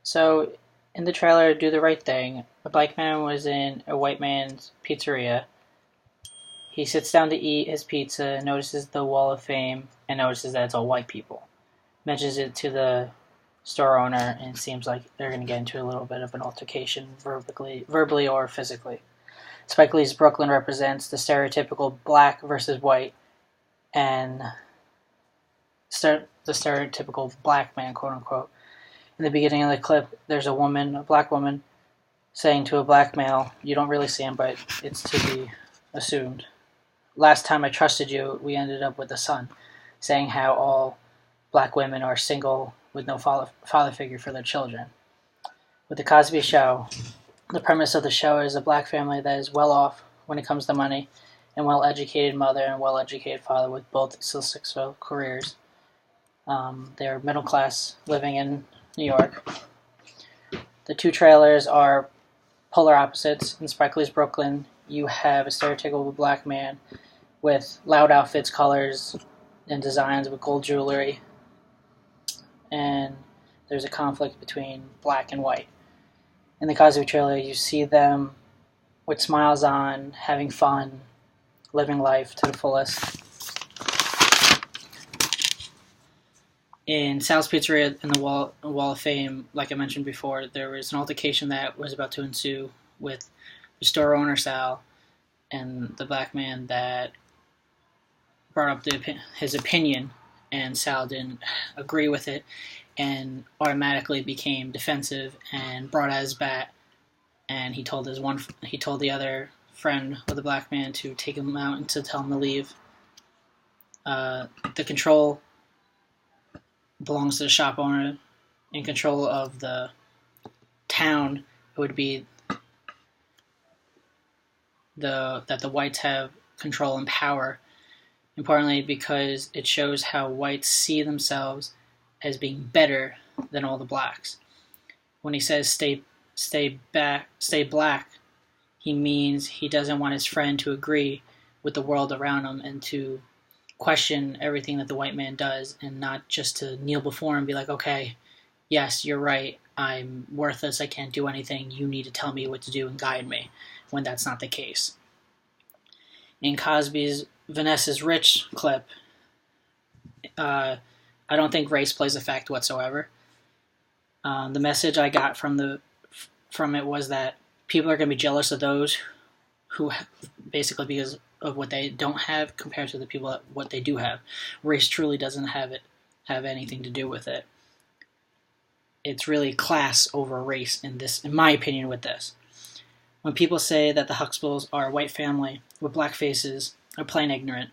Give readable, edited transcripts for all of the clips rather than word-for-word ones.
So, in the trailer, Do the Right Thing, a black man was in a white man's pizzeria. He sits down to eat his pizza, notices the wall of fame, and notices that it's all white people. Mentions it to the store owner, and it seems like they're going to get into a little bit of an altercation, verbally or physically. Spike Lee's Brooklyn represents the stereotypical black versus white, and the stereotypical black man, quote unquote. In the beginning of the clip, there's a black woman, saying to a black male, you don't really see him, but it's to be assumed. Last time I trusted you, we ended up with a son, saying how all black women are single with no father figure for their children. With The Cosby Show, the premise of the show is a black family that is well off when it comes to money, and well-educated mother and well-educated father with both successful careers. They're middle class, living in New York. The two trailers are polar opposites. In Spike Lee's Brooklyn, you have a stereotypical black man with loud outfits, colors, and designs with gold jewelry, and there's a conflict between black and white. In the Cosby trailer, you see them with smiles on, having fun, living life to the fullest. In Sal's Pizzeria in the Wall of Fame, like I mentioned before, there was an altercation that was about to ensue with the store owner, Sal, and the black man that brought up his opinion, and Sal didn't agree with it and automatically became defensive and brought out his bat, and he told the other friend of the black man to take him out and to tell him to leave. The control belongs to the shop owner. In control of the town, it would be that the whites have control and power. Importantly, because it shows how whites see themselves as being better than all the blacks. When he says stay black, he means he doesn't want his friend to agree with the world around him and to question everything that the white man does, and not just to kneel before him and be like, okay, yes, you're right, I'm worthless, I can't do anything, you need to tell me what to do and guide me, when that's not the case. In Cosby's Vanessa's Rich clip, I don't think race plays a factor whatsoever. The message I got from it was that people are going to be jealous of those who, basically because of what they don't have compared to the people that what they do have. Race truly doesn't have anything to do with it. It's really class over race in my opinion, with this. When people say that the Huxtables are a white family with black faces, are plain ignorant.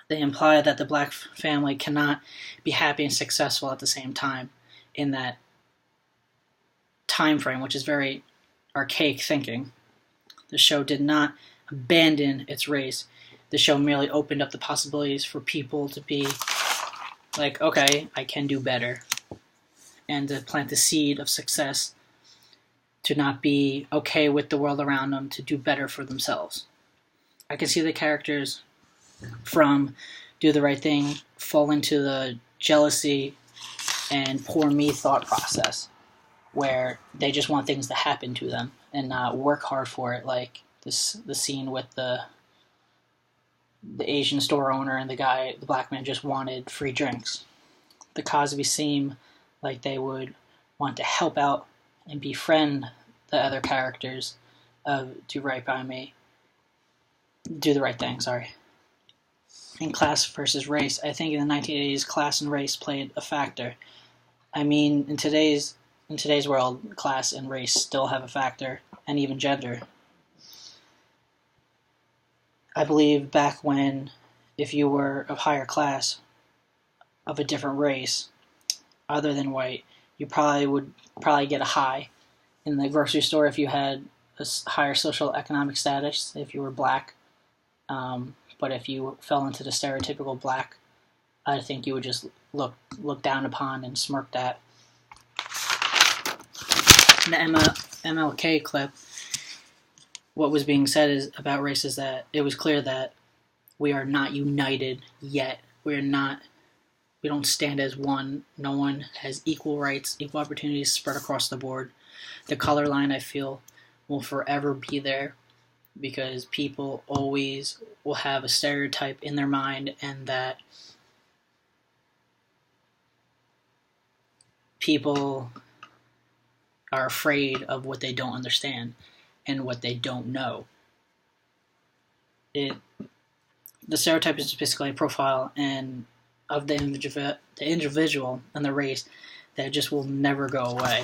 They imply that the black family cannot be happy and successful at the same time in that time frame, which is very archaic thinking. The show did not abandon its race. The show merely opened up the possibilities for people to be like, okay, I can do better, and to plant the seed of success, to not be okay with the world around them, to do better for themselves. I can see the characters from Do the Right Thing fall into the jealousy and poor me thought process, where they just want things to happen to them and not work hard for it, like the scene with the Asian store owner and the black man just wanted free drinks. The Cosby seem like they would want to help out and befriend the other characters of Do the Right Thing, sorry. In Class versus Race, I think in the 1980s, class and race played a factor. I mean, in today's world, class and race still have a factor, and even gender. I believe back when, if you were of higher class, of a different race, other than white, you would get a high in the grocery store if you had a higher social economic status, if you were black. But if you fell into the stereotypical black, I think you would just look down upon and smirked at. In the MLK clip, what was being said about race is that it was clear that we are not united yet. We We don't stand as one. No one has equal rights, equal opportunities spread across the board. The color line, I feel, will forever be there because people always will have a stereotype in their mind, and that people are afraid of what they don't understand and what they don't know. The stereotype is basically a profile and of the individual and the race that just will never go away.